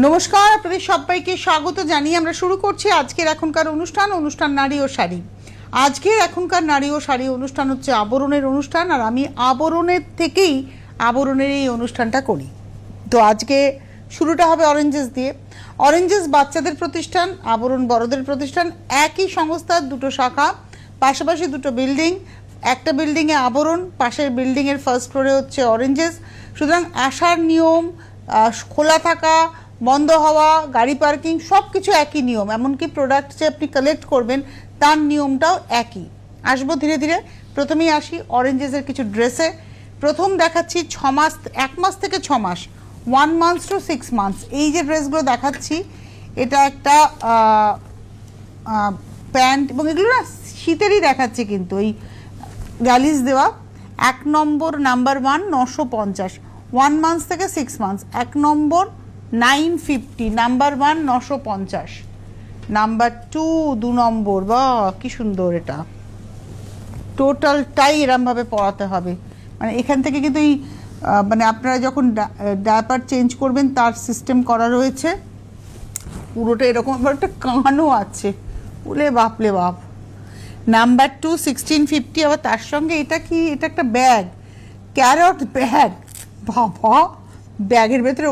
নমস্কার, আপনাদের সবাইকে স্বাগত জানিয়ে আমরা শুরু করছি আজকের এখনকার অনুষ্ঠান নারী ও শাড়ি। আজকের এখনকার নারী ও শাড়ি অনুষ্ঠান হচ্ছে আবরণের অনুষ্ঠান, আর আমি আবরণের থেকেই আবরণের এই অনুষ্ঠানটা করি। তো আজকে শুরুটা হবে অরেঞ্জেস দিয়ে। অরেঞ্জেস বাচ্চাদের প্রতিষ্ঠান, আবরণ বড়দের প্রতিষ্ঠান, একই সংস্থার দুটো শাখা, পাশাপাশি দুটো বিল্ডিং। একটা বিল্ডিংয়ে আবরণ, পাশের বিল্ডিংয়ের ফার্স্ট ফ্লোরে হচ্ছে অরেঞ্জেস। সুতরাং আসার নিয়ম, খোলা থাকা, বন্ধ হওয়া, গাড়ি পার্কিং সব কিছু একই নিয়ম, এমনকি প্রোডাক্ট যে আপনি কালেক্ট করবেন তার নিয়মটাও একই। আসবো ধীরে ধীরে। প্রথমেই আসি অরেঞ্জেসের কিছু ড্রেসে। প্রথম দেখাচ্ছি 6 মাস, 1 মাস থেকে 6 মাস, 1 মান্থ টু 6 মান্থস। এই যে ড্রেসগুলো দেখাচ্ছি, এটা একটা প্যান্ট, এবং এগুলো না শীতেরই দেখাচ্ছি, কিন্তু এই গ্যালিস দেওয়া। 1 নম্বর নাম্বার 1 950, 1 মান্থ থেকে 6 মান্থস। 1 নম্বর 950, নাম্বার 1 950, নাম্বার 2 2 নম্বর। বা কি সুন্দর! এটা টোটালটাই এরমভাবে পরাতে হবে, মানে এখান থেকে কিন্তু এই মানে আপনারা যখন ডায়াপার চেঞ্জ করবেন তার সিস্টেম করা রয়েছে। পুরোটা এরকম, আবার একটা কানও আছে, বলে বাপলে বাপ। নাম্বার 2 1650। আবার তার সঙ্গে এটা কি, এটা একটা ব্যাগ, ক্যারট ব্যাগ। বাবা, ব্যাগের ভেতরে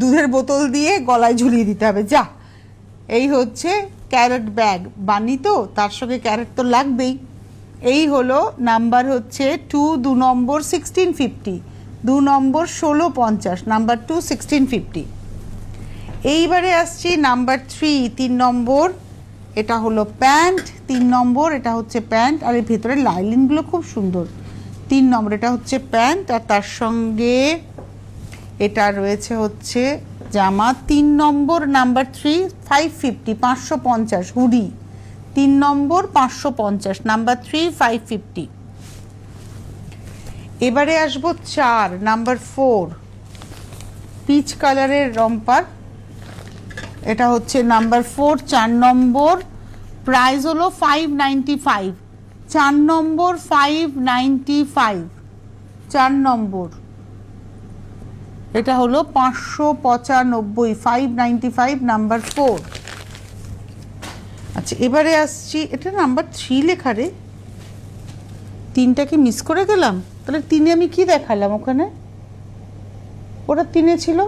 দুধের বোতল দিয়ে গলায় ঝুলিয়ে দিতে হবে। যা, এই হচ্ছে ক্যারট ব্যাগ। বানি তো, তার সঙ্গে ক্যারট তো লাগবেই। এই হলো নাম্বার হচ্ছে 2 2 নম্বর 1650, 2 নম্বর 1650, নাম্বার 2 1650। এইবারে আসছি নাম্বার 3 3 নম্বর। এটা হলো প্যান্ট, 3 নম্বর। এটা হচ্ছে প্যান্ট, আর এর ভেতরে লাইলিনগুলো খুব সুন্দর। 3 নম্বর এটা হচ্ছে প্যান্ট, আর তার সঙ্গে এটা রয়েছে হচ্ছে জামা। 3 নম্বর নাম্বার 3 550, 550 হুডি। 3 নম্বর 550, নাম্বার 3 550। এবারে আসবো 4 নাম্বার 4 পিচ কালারের রম্পার। এটা হচ্ছে নাম্বার 4 4 নম্বর। প্রাইস হলো 595, 4 নম্বর 595, 4 নম্বর। এটা হলো 595, 595, নাম্বার 4। আচ্ছা, এবারে আসছি, এটা নাম্বার 3 লেখা রে, 3টাকে মিস করে গেলাম। তাহলে 3-এ আমি কি দেখালাম ওখানে? ওটা 3-এ ছিল,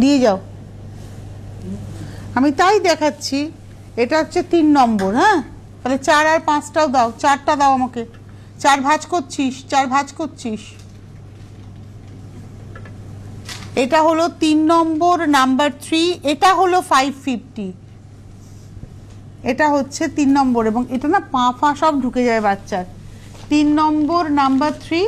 দিয়ে যাও, আমি তাই দেখাচ্ছি। এটা হচ্ছে 3 নম্বর। হ্যাঁ, তাহলে 4 আর 5টাও দাও, 4টা দাও আমাকে। 4 ভাঁজ করছিস, 4 ভাঁজ করছিস। এটা হলো 3 নম্বর নাম্বার 3, এটা হলো 550। এটা হচ্ছে 3 নম্বর, এবং এটা না পা ফা সব ঢুকে যায় বাচ্চার। 3 নম্বর নাম্বার 3,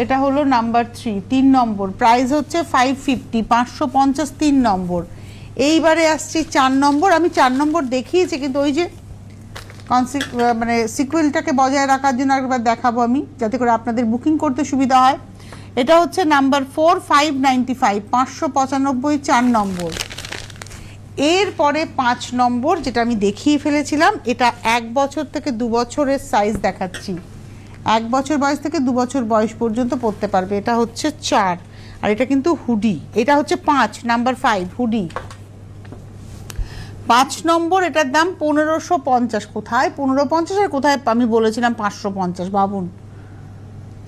এটা হলো নাম্বার 3 3 নম্বর। প্রাইস হচ্ছে 550, 550, 3 নম্বর। এইবারে আসছি 4 নম্বর। আমি 4 নম্বর দেখিয়েছি, কিন্তু ওই যে মানে সিকুয়েলটাকে বজায় রাখার জন্য একবার দেখাবো আমি, যাতে করে আপনাদের বুকিং করতে সুবিধা হয়। এটা হচ্ছে নাম্বার 4 595, 595, 4 নম্বর। এরপরে 5 নম্বর, যেটা আমি দেখিয়ে ফেলেছিলাম। এটা 1 বছর থেকে 2 বছরের সাইজ দেখাচ্ছি। 1 বছর বয়স থেকে 2 বছর বয়স পর্যন্ত পড়তে পারবে। এটা হচ্ছে 4, আর এটা কিন্তু হুডি। এটা হচ্ছে 5 নাম্বার 5 হুডি। 5 নম্বর, এটার দাম 1550। কোথায় 1550 আর কোথায় আমি বলেছিলাম 550, ভাবুন।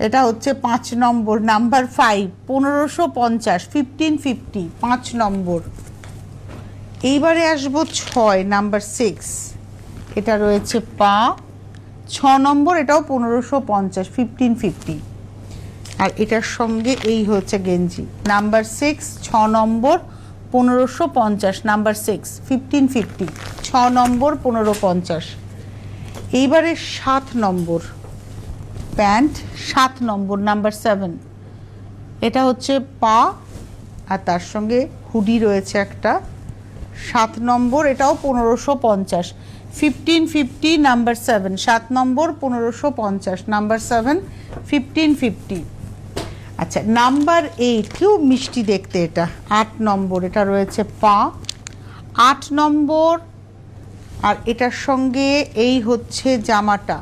এটা হচ্ছে 5 নম্বর নাম্বার 5 1550, 1550, 5 নম্বর। এইবারে আসবো 6 নাম্বার 6। এটা রয়েছে পা, 6 নম্বর। এটাও 1550, 1550। আর এটার সঙ্গে এই হচ্ছে গেঞ্জি, নাম্বার 6 6 নম্বর 1550, নাম্বার 6 1550, 6 নম্বর 1550। এইবারে 7 নম্বর প্যান্ট, 7 নম্বর নাম্বার 7। এটা হচ্ছে পা, আর তার সঙ্গে হুডি রয়েছে একটা। 7 নম্বর, এটাও 1550, 1550, নাম্বার 7। 7 নম্বর 1550, নাম্বার 7 1550। আচ্ছা, নাম্বার 8 খুব মিষ্টি দেখতে, এটা 8 নম্বর। এটা রয়েছে পা, 8 নম্বর। আর এটার সঙ্গে এই হচ্ছে জামাটা,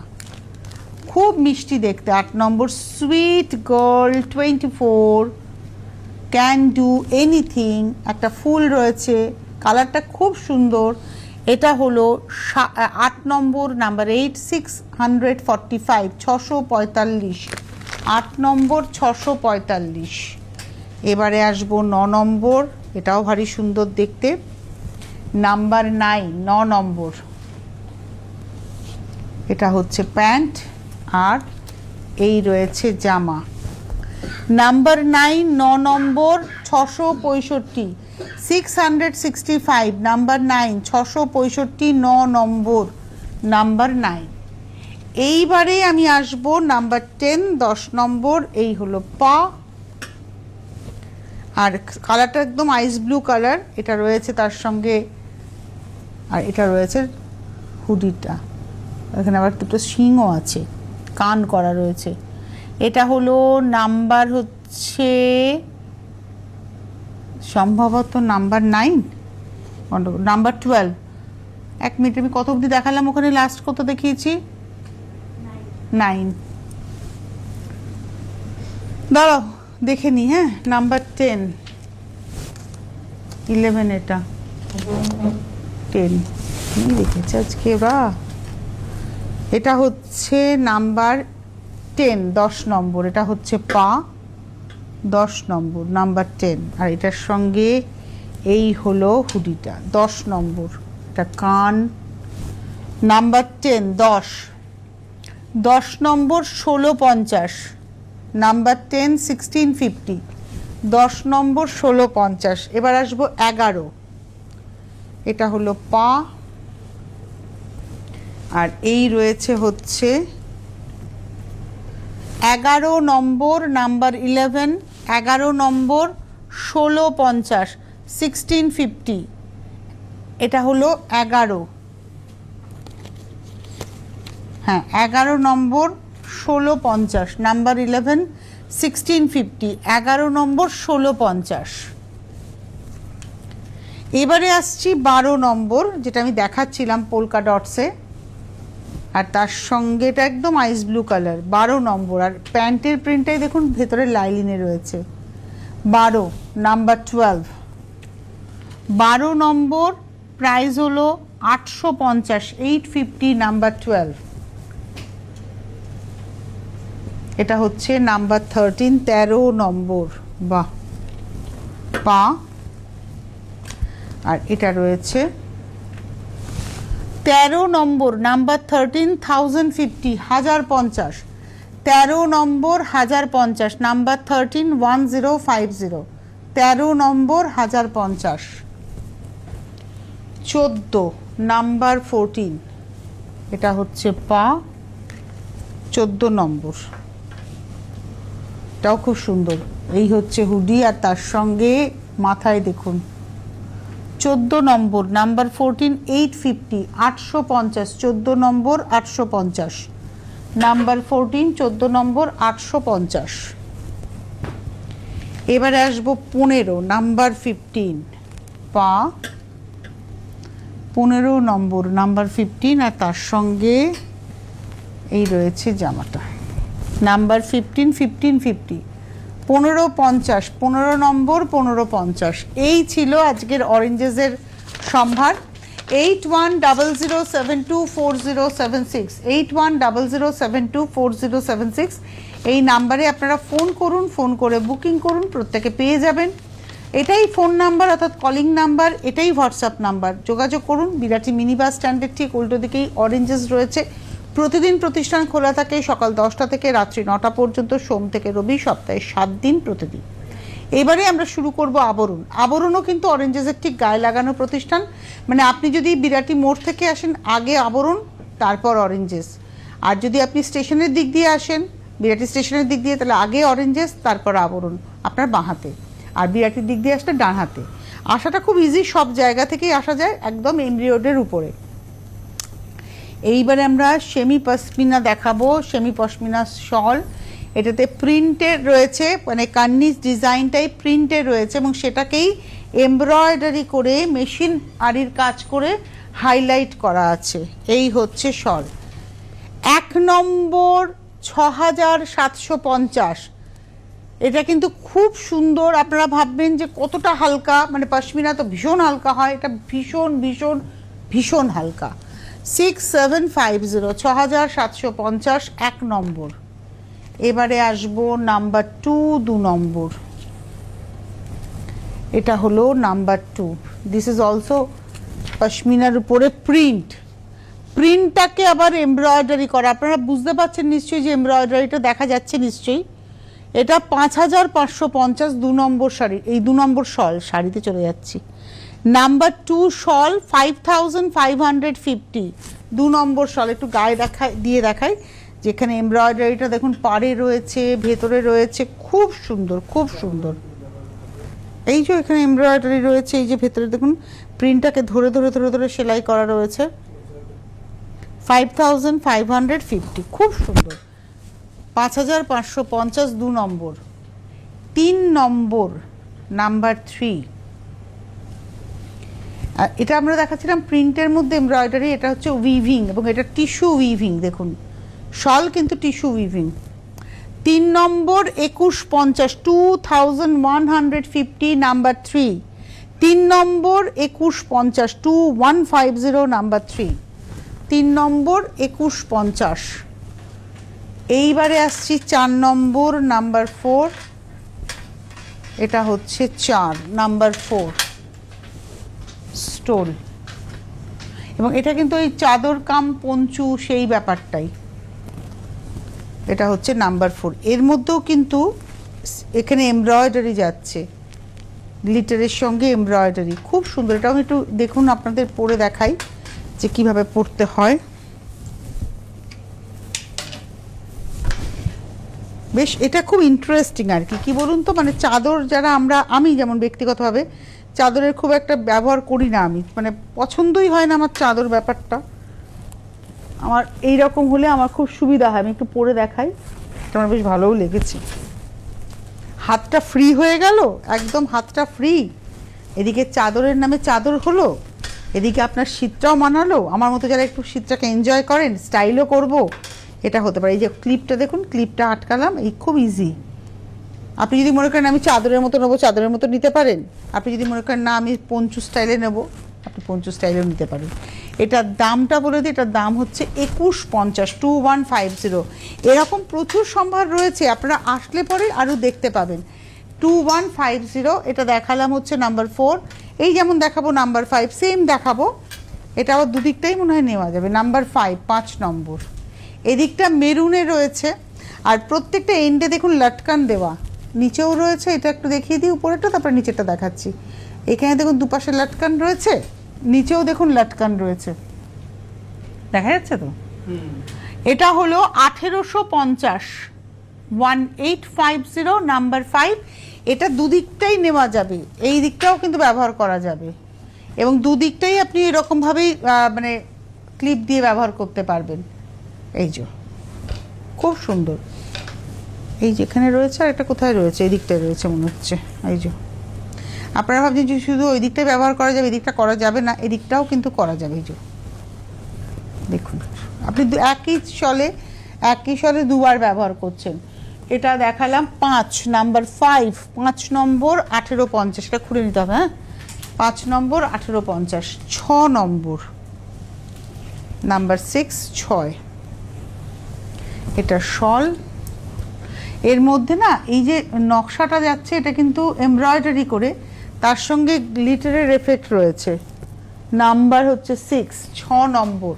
খুব মিষ্টি দেখতে। 8 নম্বর sweet girl 24, can do anything, একটা ফুল রয়েছে, কালারটা খুব সুন্দর। এটা হলো 8 নম্বর, নাম্বার 8, 645, 645, 8 নম্বর 645। এবারে আসবো 9 নম্বর, এটাও ভারী সুন্দর দেখতে, নাম্বার 9, 9 নম্বর। এটা হচ্ছে প্যান্ট আর এই রয়েছে জামা। নাম্বার 9, 9 নম্বর 665, 665, নাম্বার 9, 665, 9 নম্বর, নাম্বার 9। এইবারে আমি আসব নাম্বার 10, 10 নম্বর। এই হলো পা, আর কালারটা একদম আইস ব্লু কালার, এটা রয়েছে তার সঙ্গে, আর এটা রয়েছে হুডিটা, এখানে আবার দুটো শিংও আছে, কান করা রয়েছে। এটা হলো নাম্বার হচ্ছে সম্ভবত নাম্বার 9, নাম্বার 12। 1 মিনিট, আমি কত অবধি দেখালাম ওখানে, লাস্ট কত দেখিয়েছি? 9। দাঁড়াও দেখে নি। হ্যাঁ, নাম্বার 10, 11, এটা 10 কি রেখেছে আজকে ওরা। এটা হচ্ছে নাম্বার 10, 10 নম্বর। এটা হচ্ছে পা, 10 নম্বর, নাম্বার 10। আর এটার সঙ্গে এই হলো হুডিটা, 10 নম্বর। এটা কান, নাম্বার 10, 10, 10 নম্বর 1650, নাম্বার 10, 1650, 10 নম্বর 1650। এবার আসবো 11, এটা হলো পা, আর এই রয়েছে হচ্ছে 11 নম্বর, নাম্বার 11, 11 নম্বর 1650, 1650। এটা হলো 11, হ্যাঁ 11 নম্বর 1650, নাম্বার 11, 1650, 11 নম্বর 1650। এবারে আসছি 12 নম্বর, যেটা আমি দেখাচ্ছিলাম পোলকা ডটসে, আর তার সঙ্গে এটা একদম আইস ব্লু কালার, 12 নম্বর। আর প্যান্টের প্রিন্টটাই দেখুন ভেতরে লাইলিনে রয়েছে। 12, নাম্বার 12, 12 নম্বর, প্রাইস হলো 850, 850, নাম্বার 12। এটা হচ্ছে নাম্বার 13, 13 নম্বর, বাহ, পা, আর এটা রয়েছে 13 নম্বর, নাম্বার 13, 1050, 1050, 13 নম্বর 1050, নাম্বার 13, 1050, 13 নম্বর 1050। 14, নাম্বার 14, এটা হচ্ছে পা, 14 নম্বর, এটাও খুব সুন্দর। এই হচ্ছে হুডি, আর তার সঙ্গে মাথায় দেখুন 14 নম্বর, নাম্বার 14, 850, 850, 14 নম্বর 850, নাম্বার 14, 14 নম্বর 850। এবারে আসবো 15, নাম্বার 15, পা, 15 নম্বর, নাম্বার 15, আর তার সঙ্গে এই রয়েছে জামাটা, নাম্বার 15, 1550, 1550, 15 নম্বর, 1550। এই ছিল আজকের অরেঞ্জেসের সম্ভার। 8100724076, 8100724076, এই নাম্বারে আপনারা ফোন করুন, ফোন করে বুকিং করুন, প্রত্যেকে পেয়ে যাবেন। এটাই ফোন নাম্বার, অর্থাৎ কলিং নাম্বার, এটাই হোয়াটসঅ্যাপ নাম্বার। যোগাযোগ করুন। বিরাটি মিনি বাস স্ট্যান্ডের ঠিক উল্টো দিকেই অরেঞ্জেস রয়েছে। প্রতিদিন প্রতিষ্ঠান খোলা থাকে সকাল 10টা থেকে রাত্রি 9টা পর্যন্ত, সোম থেকে রবি, সপ্তাহে 7 দিন প্রতিদিন। এবারে আমরা শুরু করব আবরণ। আবরণও কিন্তু অরেঞ্জেসের ঠিক গায়ে লাগানো প্রতিষ্ঠান। মানে আপনি যদি বিরাটি মোড় থেকে আসেন, আগে আবরণ, তারপর অরেঞ্জেস। আর যদি আপনি স্টেশনের দিক দিয়ে আসেন, বিরাটি স্টেশনের দিক দিয়ে, তাহলে আগে অরেঞ্জেস, তারপর আবরণ, আপনার বাঁ হাতে। আর বিরাটির দিক দিয়ে আসলে ডান হাতে। আসাটা খুব ইজি, সব জায়গা থেকেই আসা যায়, একদম এমরি রোডের উপরে। এইবারে আমরা সেমি পশমিনা দেখাবো, সেমি পশমিনা শল। এটাতে প্রিন্টের রয়েছে, মানে কার্নিস ডিজাইনটাই প্রিন্টের রয়েছে, এবং সেটাকেই এমব্রয়ডারি করে মেশিন আরির কাজ করে হাইলাইট করা আছে। এই হচ্ছে শল। 1 নম্বর 6,750। এটা কিন্তু খুব সুন্দর। আপনারা ভাববেন যে কতটা হালকা, মানে পশমিনা তো ভীষণ হালকা হয়, এটা ভীষণ ভীষণ ভীষণ হালকা। 6750, 6,750 এক নম্বর। এবারে আসবো নাম্বার 2, 2 নম্বর। এটা হলো নাম্বার 2। দিস ইজ অলসো পশমিনার উপরে প্রিন্ট। প্রিন্টটাকে আবার এমব্রয়ডারি করা, আপনারা বুঝতে পারছেন নিশ্চয়ই যে এমব্রয়ডারিটা দেখা যাচ্ছে নিশ্চয়ই। এটা 5,550 2 নম্বর শাড়ি, এই 2 নম্বর শল, শাড়িতে চলে যাচ্ছি। নাম্বার 2 শল 5,550 2 নম্বর শল। একটু গায়ে দিয়ে দেখাই, যেখানে এমব্রয়ডারিটা দেখুন পাড়ে রয়েছে, ভেতরে রয়েছে, খুব সুন্দর খুব সুন্দর। এই যে এখানে এমব্রয়ডারি রয়েছে, এই যে ভেতরে দেখুন প্রিন্টটাকে ধরে ধরে ধরে ধরে সেলাই করা রয়েছে। 5,550, খুব সুন্দর। 5,550 2 নম্বর। 3 নম্বর, নাম্বার 3। এটা আমরা দেখাচ্ছিলাম প্রিন্টের মধ্যে এমব্রয়ডারি, এটা হচ্ছে উইভিং এবং এটা টিস্যু উইভিং। দেখুন শল কিন্তু টিস্যু উইভিং। 3 নম্বর 2150, 2,150 নাম্বার 3। 3 নম্বর 2150, 2,150 নাম্বার 3। 3 নম্বর 2150। এইবারে আসছি 4 নম্বর, নাম্বার 4। এটা হচ্ছে 4 নাম্বার 4 স্টোল, এবং এটা কিন্তু এই চাদর কাম পঞ্চু সেই ব্যাপারটাই। এটা হচ্ছে নাম্বার 4। এর মধ্যেও কিন্তু এখানে এমব্রয়ডারি যাচ্ছে, গ্লিটারের সঙ্গে এমব্রয়ডারি, খুব সুন্দর। এটাও একটু দেখুন, আপনাদের পরে দেখাই যে কিভাবে পরতে হয়। বেশ এটা খুব ইন্টারেস্টিং আর কি, কি বলুন তো, মানে চাদর যারা আমি যেমন ব্যক্তিগতভাবে চাদরের খুব একটা ব্যবহার করি না, আমি মানে পছন্দই হয় না আমার চাদর ব্যাপারটা। আমার এই রকম হলে আমার খুব সুবিধা হয়। আমি একটু পরে দেখাই, এটা আমার বেশ ভালোও লেগেছে। হাতটা ফ্রি হয়ে গেল, একদম হাতটা ফ্রি। এদিকে চাদরের নামে চাদর হলো, এদিকে আপনার শীতটাও মানালো। আমার মতো যারা একটু শীতটাকে এনজয় করেন, স্টাইলও করব, এটা হতে পারে। এই যে ক্লিপটা দেখুন, ক্লিপটা আটকালাম, এই খুব ইজি। আপনি যদি মনে করেন আমি চাদরের মতো নেবো, চাদরের মতো নিতে পারেন। আপনি যদি মনে করেন না আমি পঞ্চু স্টাইলে নেব, আপনি পঞ্চু স্টাইলেও নিতে পারেন। এটার দামটা বলে দিই, এটার দাম হচ্ছে 2150, 2,150। এরকম প্রচুর সম্ভার রয়েছে, আপনারা আসলে পরে আরও দেখতে পাবেন। 2,150। এটা দেখালাম হচ্ছে নাম্বার 4। এই যেমন দেখাবো নাম্বার 5, সেম দেখাবো। এটা আবার দুদিকটাই মনে হয় নেওয়া যাবে। নাম্বার 5, 5 নম্বর। এদিকটা মেরুনে রয়েছে, আর প্রত্যেকটা এন্ডে দেখুন লটকান দেওয়া, নিচেও রয়েছে। এটা একটু দেখিয়ে দিই উপরেরটা, তারপরে নিচেটা দেখাচ্ছি। এখানে দেখুন দুপাশে লটকান রয়েছে, নিচেও দেখুন লটকান রয়েছে, দেখা যাচ্ছে তো। এটা হলো 1,850, 1,850 নাম্বার 5। এটা দুদিকটাই নেওয়া যাবে, এই দিকটাও কিন্তু ব্যবহার করা যাবে, এবং দুদিকটাই আপনি এরকমভাবেই মানে ক্লিপ দিয়ে ব্যবহার করতে পারবেন। এই যে খুব সুন্দর। এই যেখানে রয়েছে, আর এটা কোথায় রয়েছে, এই দিকটায় রয়েছে মনে হচ্ছে। এই যে আপনারা ভাবছেন যে শুধু ওই দিকটাই ব্যবহার করা যাবে, এই দিকটা করা যাবে না, এই দিকটাও কিন্তু করা যাবে। এই যে দেখুন, আপনি একই শলে দুবার ব্যবহার করছেন। এটা দেখালাম 5 নাম্বার 5, 5 নম্বর 1,850। এটা খুলে নিতে হবে, হ্যাঁ। 5 নম্বর 1,850। 6 নম্বর, নাম্বার 6, 6। এটা শল। এর মধ্যে না এই যে নকশাটা যাচ্ছে, এটা কিন্তু এমব্রয়ডারি করে, তার সঙ্গে গ্লিটারের এফেক্ট রয়েছে। নাম্বার হচ্ছে 6, 6 নম্বর।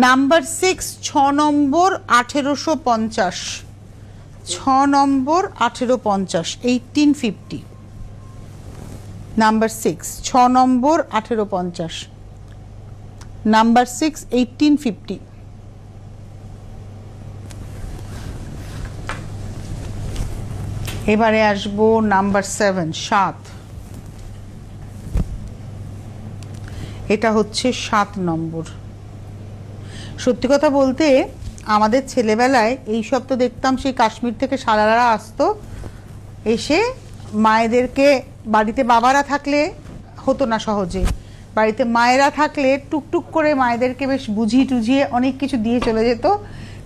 নাম্বার 6, 6 নম্বর 1,850। 6 নম্বর 1,850, 1,850। নাম্বার 6, 6 নম্বর 1,850। নাম্বার 6, 1,850। এবারে আসবো নাম্বার 7, 7। এটা হচ্ছে 7 নম্বর। সত্যি কথা বলতে আমাদের ছেলেবেলায় এইসব তো দেখতাম, সেই কাশ্মীর থেকে শালারা আসতো, এসে মায়েদেরকে, বাড়িতে বাবারা থাকলে হতো না সহজে, বাড়িতে মায়েরা থাকলে টুকটুক করে মায়েদেরকে বেশ বুঝিয়ে টুঝিয়ে অনেক কিছু দিয়ে চলে যেত।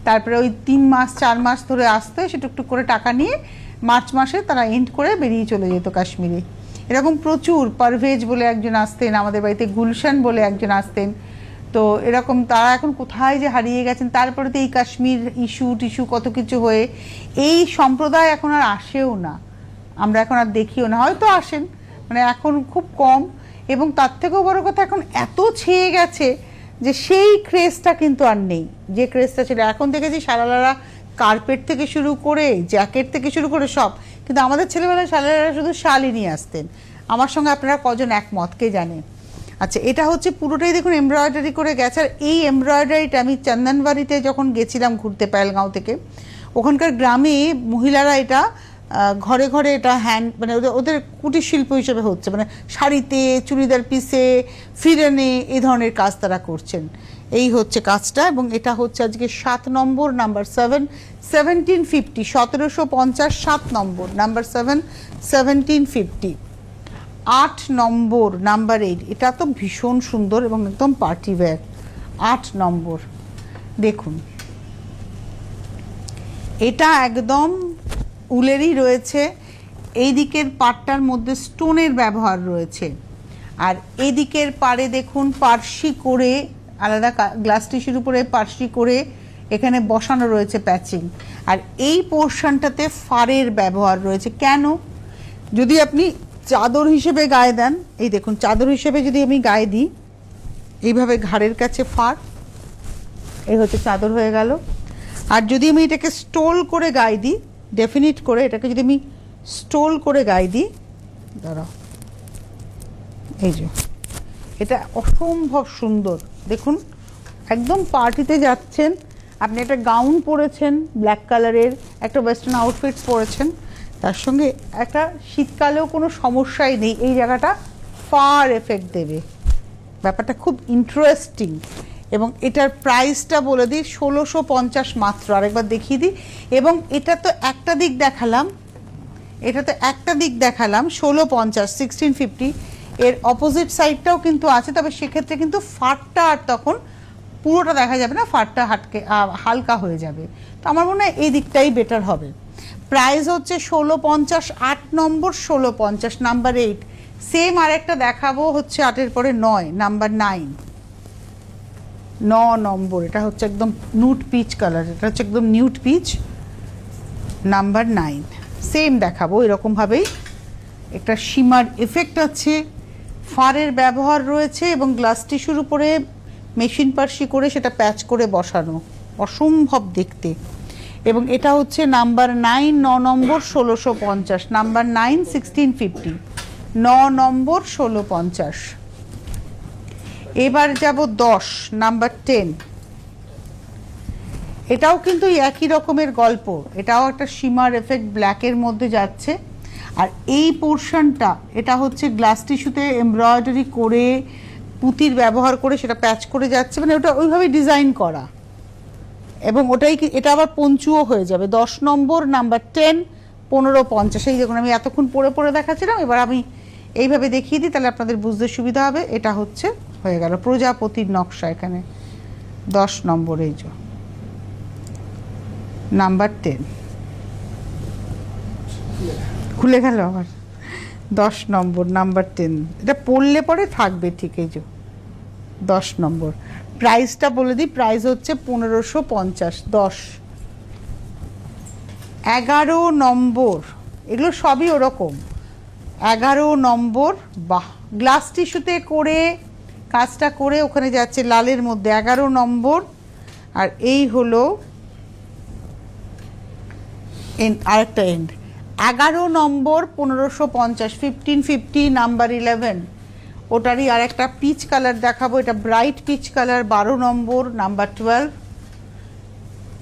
তারপরে ওই 3 মাস 4 মাস ধরে আসতো, সে টুকটুক করে টাকা নিয়ে মার্চ মাসে তারা এন্ড করে বেরিয়ে চলে যেত কাশ্মীরে। এরকম প্রচুর, পারভেজ বলে একজন আসতেন আমাদের বাড়িতে, গুলশান বলে একজন আসতেন। তো এরকম তারা এখন কোথায় যে হারিয়ে গেছেন। তারপরে তো এই কাশ্মীর ইস্যু টিস্যু কত কিছু হয়ে এই সম্প্রদায় এখন আর আসেও না, আমরা এখন আর দেখিও না, হয়তো আসেন মানে এখন খুব কম। এবং তার থেকেও বড় কথা এখন এত ছেয়ে গেছে যে সেই ক্রেজটা কিন্তু আর নেই, যে ক্রেজটা ছিল। এখন দেখেছি সারালারা কার্পেট থেকে শুরু করে জ্যাকেট থেকে শুরু করে সব, কিন্তু আমাদের ছেলেবেলায় সারালারা শুধু শালই নিয়ে আসতেন। আমার সঙ্গে আপনারা কজন একমত কে জানে? আচ্ছা, এটা হচ্ছে পুরোটাই দেখুন এমব্রয়ডারি করে গেছে। আর এই এমব্রয়ডারিটা আমি চন্দনবাড়িতে যখন গেছিলাম ঘুরতে পেহেলগাঁও থেকে, ওখানকার গ্রামে মহিলারা এটা ঘরে ঘরে এটা হ্যান্ড মানে ওদের কুটির শিল্প হিসেবে হচ্ছে, মানে শাড়িতে, চুড়িদার পিসে, ফিরেনে এই ধরনের কাজ তারা করছেন। এই হচ্ছে কাজটা। এবং এটা হচ্ছে আজকে 7 নম্বর, নাম্বার 7, 1750, 1750, 7 নম্বর, নাম্বার 7, 1750। 8 নম্বর, নাম্বার 8, এটা তো ভীষণ সুন্দর এবং একদম পার্টি ওয়্যার। 8 নম্বর দেখুন, এটা একদম উলেরই রয়েছে। এই দিকের পাটটার মধ্যে স্টোনের ব্যবহার রয়েছে, আর এদিকের পাড়ে দেখুন পার্সি করে আলাদা গ্লাস টিস্যুর উপরে পার্সি করে এখানে বসানো রয়েছে প্যাচিং। আর এই পোর্শনটাতে ফারের ব্যবহার রয়েছে। কেন? যদি আপনি চাদর হিসেবে গায়ে দেন, এই দেখুন চাদর হিসেবে যদি আমি গায়ে দিই, এইভাবে ঘাড়ের কাছে ফার, এই হচ্ছে চাদর হয়ে গেল। আর যদি আমি এটাকে স্টোল করে গায়ে দিই, ডেফিনিট করে এটাকে যদি আমি স্টোল করে গায়ে দিই, দাঁড়াও, এই যে এটা অসম্ভব সুন্দর। দেখুন একদম পার্টিতে যাচ্ছেন আপনি, একটা গাউন পরেছেন ব্ল্যাক কালারের, একটা ওয়েস্টার্ন আউটফিট পরেছেন, তার সঙ্গে একটা শীতকালেও কোনো সমস্যাই নেই, এই জায়গাটা ফার এফেক্ট দেবে। ব্যাপারটা খুব ইন্টারেস্টিং। এবং এটার প্রাইসটা বলে দিই 1650 মাত্র। আরেকবার দেখিয়ে দিই। এবং এটা তো একটা দিক দেখালাম, 1650, 1650। এর অপোজিট সাইডটাও কিন্তু আছে, তবে সেক্ষেত্রে কিন্তু ফারটা আর তখন পুরোটা দেখা যাবে না, ফারটা হালকা হয়ে যাবে। তো আমার মনে হয় এই দিকটাই বেটার হবে। প্রাইস হচ্ছে 1650, 8 নম্বর 1650, নাম্বার 8। সেম আরেকটা দেখাবো হচ্ছে 8-এর পরে 9, নাম্বার 9, 9 নম্বর। এটা হচ্ছে একদম নুট পিচ কালার, এটা হচ্ছে একদম নিউট পিচ, নাম্বার 9। সেম দেখাবো এরকমভাবেই, একটা শিমার এফেক্ট আছে, ফারের ব্যবহার রয়েছে এবং গ্লাস টিস্যুর উপরে মেশিন পার্সি করে সেটা প্যাচ করে বসানো, অসম্ভব দেখতে। এবং এটা হচ্ছে নাম্বার 9, 9 নম্বর 1650, নাম্বার 9, 1650, 9 নম্বর 1650। এবার যাব 10, নাম্বার 10। এটাও কিন্তু একই রকমের গল্প, এটাও একটা শিমার এফেক্ট ব্ল্যাকের মধ্যে যাচ্ছে। আর এই পোর্শনটা এটা হচ্ছে গ্লাস টিস্যুতে এমব্রয়ডারি করে পুঁতির ব্যবহার করে সেটা প্যাচ করে যাচ্ছে, মানে ওটা ওইভাবেই ডিজাইন করা। এবং ওটাই এটা আবার পঞ্চুও হয়ে যাবে। 10 নম্বর, নাম্বার 10, 1550। এই দেখুন আমি এতক্ষণ পরে পরে দেখাচ্ছিলাম, এবার আমি এইভাবে দেখিয়ে দিই, তাহলে আপনাদের বুঝতে সুবিধা হবে। এটা হচ্ছে হয়ে গেল প্রজাপতির নকশা, এখানে 10 নম্বর, এই যে নাম্বার 10 খুলে গেল আবার। 10 নম্বর, নাম্বার 10, এটা পড়লে পরে থাকবে ঠিক, এই যে 10 নম্বর। প্রাইসটা বলে দিই, প্রাইস হচ্ছে 1550, 10। 11 নম্বর, এগুলো সবই ওরকম। 11 নম্বর, বাহ, গ্লাস টিস্যুতে করে কাজটা করে ওখানে যাচ্ছে লালের মধ্যে, 11 নম্বর। আর এই হলো আরেকটা এন্ড, 11 নম্বর 1550, 1550, নাম্বার 11। ওটারই আর একটা পিচ কালার দেখাবো, এটা ব্রাইট পিচ কালার, 12 নম্বর, নাম্বার 12।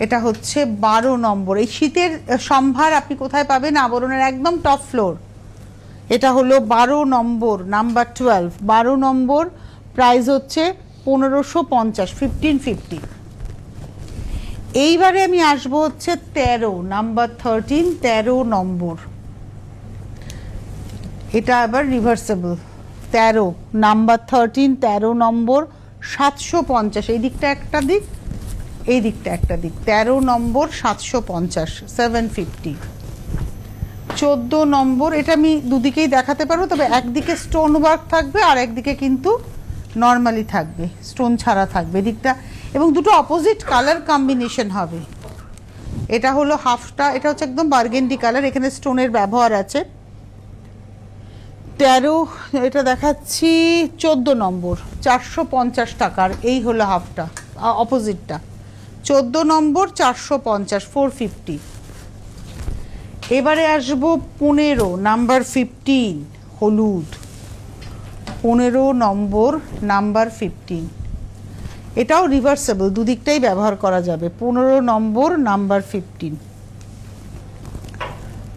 এটা হচ্ছে 12 নম্বর। এই শীতের সম্ভার আপনি কোথায় পাবেন? আবরণের একদম টপ ফ্লোর। এটা হলো 12 নম্বর, নাম্বার 12, 12 নম্বর। প্রাইস হচ্ছে 1550, 1550। এইবারে আমি আসবো হচ্ছে 13, নাম্বার 13, 13 নম্বর। এটা আবার রিভার্সেবল, 13, নাম্বার 13, 13 নম্বর, 750। এই দিকটা একটা দিক, এই দিকটা একটা দিক 13 নম্বর 750 750। 14 নম্বর, এটা আমি দুদিকেই দেখাতে পারবো, তবে একদিকে স্টোন ওয়ার্ক থাকবে আর একদিকে কিন্তু নর্মালি থাকবে, স্টোন ছাড়া থাকবে দিকটা, এবং দুটো অপোজিট কালার কম্বিনেশন হবে। এটা হলো হাফটা, এটা হচ্ছে একদম বার্গেন্ডি কালার, এখানে স্টোনের ব্যবহার আছে। 13, এটা দেখাচ্ছি 14 নম্বর 450 টাকার, এই হলো হাফটা, অপোজিটটা 14 নম্বর 450 450। এবারে আসবো 15 নাম্বার 15 হলুদ, 15 নম্বর নাম্বার 15, এটাও রিভার্সেবল, দুদিকটাই ব্যবহার করা যাবে। 15 নম্বর নাম্বার 15,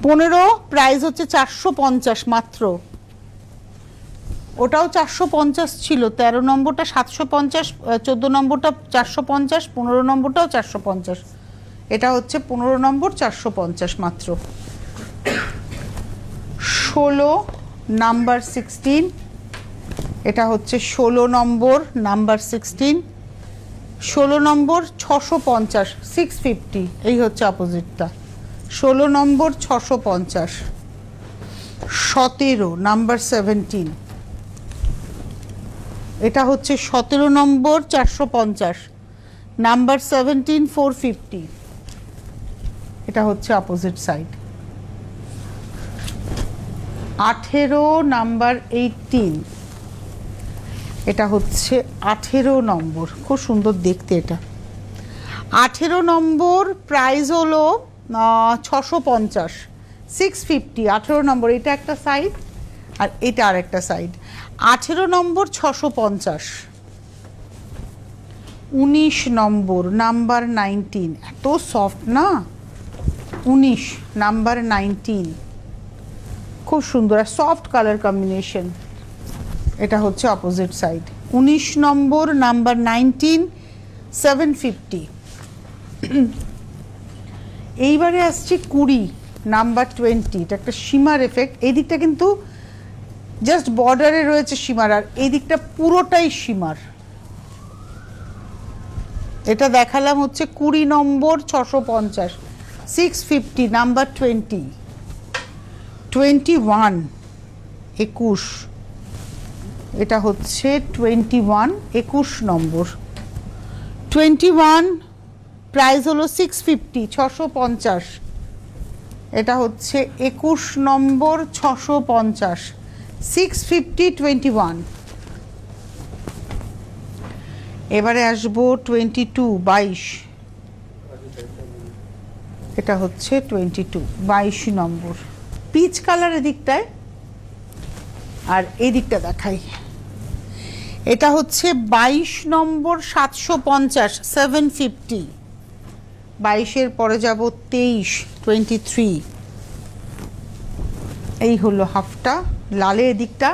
15 প্রাইস হচ্ছে 450 মাত্র, ওটাও 450 ছিল, 13 নম্বরটা 750, 14 নম্বরটা 450, 15 নম্বরটাও 450, এটা হচ্ছে 15 নম্বর 450 মাত্র। 16 নাম্বার 16, এটা হচ্ছে 16 নম্বর নাম্বার 16, 16 নম্বর 650 650, এই হচ্ছে অপোজিটটা, 16 নম্বর 650। 17 নাম্বার 17, এটা হচ্ছে 17 নম্বর 450, নাম্বার 17 450, এটা হচ্ছে অপোজিট সাইড। 18 নাম্বার 18, এটা হচ্ছে 18 নম্বর, খুব সুন্দর দেখতে এটা। 18 নম্বর প্রাইস হলো 650 650, 18 নম্বর, এটা একটা সাইড আর এটা আর একটা সাইড। 18 নম্বর 650। 19 নম্বর নাম্বার 19, এত সফট না, 19 নাম্বার 19, খুব সুন্দর আর সফট কালার কম্বিনেশন, এটা হচ্ছে অপোজিট সাইড। 19 নম্বর নাম্বার 19 750। এইবারে আসছে 20 নাম্বার 20, এটা একটা শিমার এফেক্ট, এই দিকটা কিন্তু জাস্ট বর্ডারে রয়েছে শিমার, আর এই দিকটা পুরোটাই শিমার। এটা দেখালাম হচ্ছে 20 নম্বর 650 650, নাম্বার 20। 21 21, এটা হচ্ছে 21 21 নম্বর। 21 প্রাইস হলো 650 650, এটা হচ্ছে 21 নম্বর 650 650 21। এবারে আসবো 22 22, এটা হচ্ছে 22 22 নম্বর, পিচ কালারের দিকটায়, আর এই দিকটা দেখাই, এটা হচ্ছে 22 নম্বর 750 750। 22-এর পরে যাব 23 23, এই হলো হাফটা, লালের দিকটা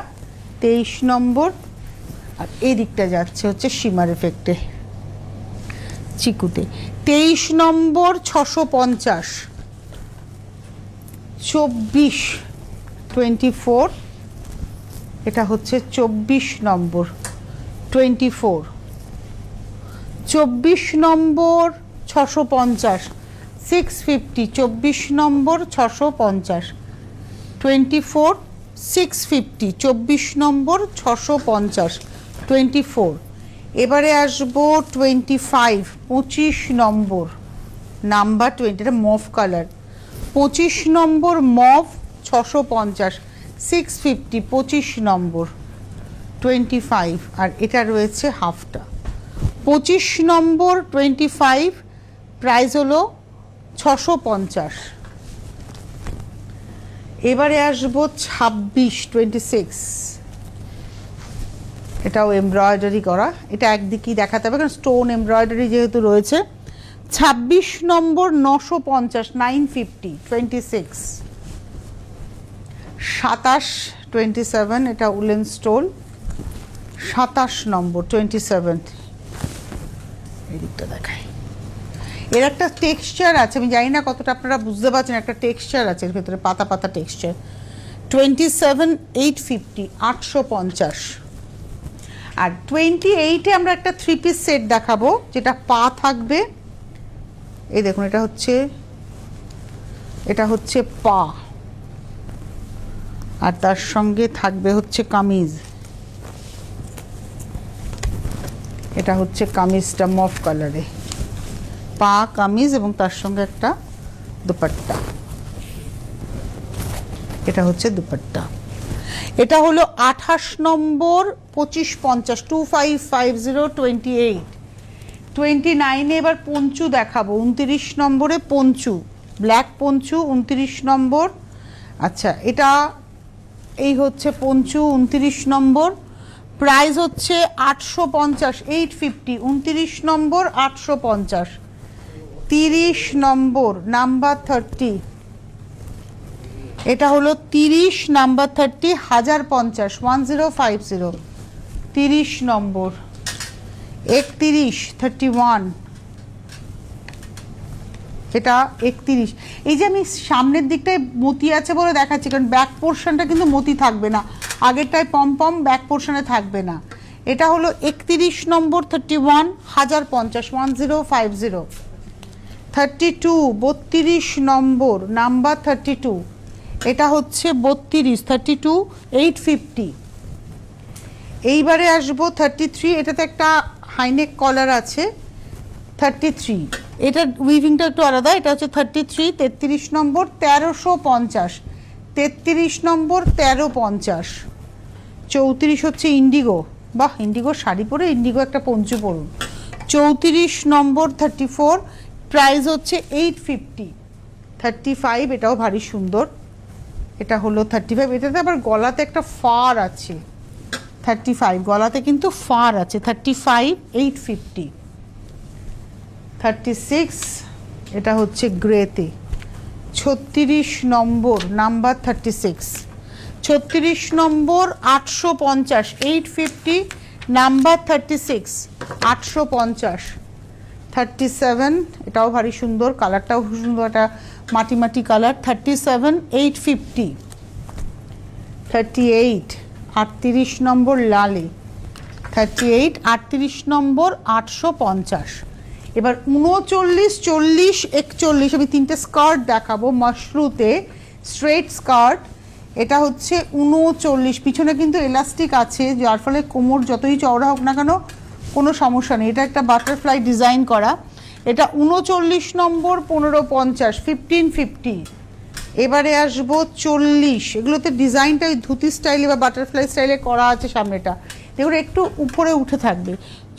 23 নম্বর, আর এই দিকটা যাচ্ছে হচ্ছে শিমার এফেক্টে চিকুতে। 23 নম্বর 650 24 24, এটা হচ্ছে 24 নম্বর 24। 24 নম্বর 650 650, 24 নম্বর 650 24 650, 24 নম্বর 650 24। এবারে আসবো 25 25 নম্বর নাম্বার 20, এটা মভ কালার, 25 নম্বর মভ 650 650, 25 নম্বর 25, আর এটা রয়েছে হাফটা। 25 নম্বর 25 প্রাইস হলো 650। এবারে আসবো 26 26, এটাও এমব্রয়ডারি করা, এটা একদিকেই দেখাতে হবে কারণ স্টোন এমব্রয়ডারি যেহেতু রয়েছে। 26 নম্বর 950 950 26। 27 27, এটা উলেন স্টোন, 27 নম্বর 27, এই দিকটা দেখাই, এর একটা টেক্সচার আছে, আমি জানি না কতটা আপনারা বুঝতে পারছেন, একটা টেক্সচার আছে এর ভেতরে, পাতা পাতা টেক্সচার। 27 850 850। আর 28-এ আমরা একটা 3 পিস সেট দেখাবো, যেটা পা থাকবে এই দেখুন, এটা হচ্ছে পা, আর তার সঙ্গে থাকবে হচ্ছে কামিজ। এটা হচ্ছে কামিজটা মফ কালারে, পা কামিজ এবং তার সঙ্গে একটা দুপাট্টা। এটা হচ্ছে দুপাট্টা। এটা হলো 28 নম্বর 2550 2550 29। এবার পঞ্চু দেখাবো, 29 নম্বরে পঞ্চু, ব্ল্যাক পঞ্চু 29 নম্বর। আচ্ছা, এটা এই হচ্ছে পঞ্চু 29 নম্বর, প্রাইস হচ্ছে 850, 850, 29 নম্বর 850। 30 নম্বর নাম্বার 30, এটা হলো 30 নাম্বার 30, 1050, 1050। 30 নম্বর 31, 31, এটা 31। এই যে আমি সামনের দিকটায় মতি আছে বলে দেখাচ্ছি, কারণ ব্যাক পোর্শনটা কিন্তু মতি থাকবে না, আগেরটায় পম ব্যাক পোর্শনে থাকবে না। এটা হলো 31 নম্বর 31, 1050, 1050। 32, 32 নম্বর নাম্বার 32, এটা হচ্ছে 32, 32, 850। এইবারে আসবো 33, এটাতে একটা হাইনেক কলার আছে। 33, এটা উইভিংটা একটু আলাদা, এটা হচ্ছে 33, 33 নম্বর 1350, 33 নম্বর 1350। 34 হচ্ছে ইন্ডিগো, বাহ, ইন্ডিগো শাড়ি পরে ইন্ডিগো একটা পঞ্চু পরুন। 34 নম্বর 34, প্রাইস হচ্ছে 850। 35, এটাও ভারী সুন্দর, এটা হলো 35। এটাতে আবার গলাতে একটা ফার আছে, 35 গলাতে কিন্তু ফার আছে। 35, 850। 36, এটা হচ্ছে গ্রেতে। 36 নম্বর নাম্বার 36, 36 নম্বর 850, 850, নাম্বার 36, 850। 37, এটাও ভারী সুন্দর, কালারটাও সুন্দর, একটা মাটি মাটি কালার। 37, 850। 38, 38 নম্বর লালে। 38, 38 নম্বর 850। এবার 39, 40, 41, আমি তিনটে স্কার্ট দেখাবো মাশরুতে, স্ট্রেট স্কার্ট। এটা হচ্ছে 39, পিছনে কিন্তু এলাস্টিক আছে, যার ফলে কোমর যতই চওড়া হোক না কেন কোনো সমস্যা নেই। এটা একটা বাটারফ্লাই ডিজাইন করা। এটা 39 নম্বর 1550, 1550। এবারে আসবো 40, এগুলোতে ডিজাইনটা ওই ধুতি স্টাইলে বা বাটারফ্লাই স্টাইলে করা আছে সামনেটা, দেখুন একটু উপরে উঠে থাকবে।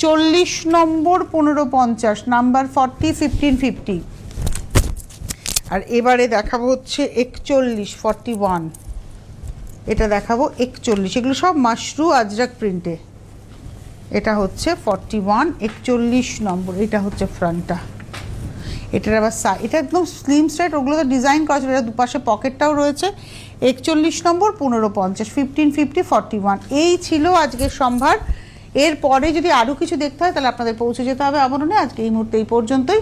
40 নম্বর 1550, নাম্বার 40, 1550। আর এবারে দেখাবো হচ্ছে 41, 41, এটা দেখাবো 41। এগুলো সব মাশরু আজরাক প্রিন্টে। এটা হচ্ছে 41, 41 নম্বর, এটা হচ্ছে ফ্রন্টটা। এটার আবার এটা একদম স্লিম স্ট্রেট, ওগুলো তো ডিজাইন করা ছিল, এটা দুপাশে পকেটটাও রয়েছে। 41 নম্বর 1550, 1550, 41। এই ছিল আজকের সম্ভার। এরপরে যদি আরও কিছু দেখতে হয় তাহলে আপনাদের পৌঁছে যেতে হবে আমরণে। আজকে এই মুহূর্তে এই পর্যন্তই।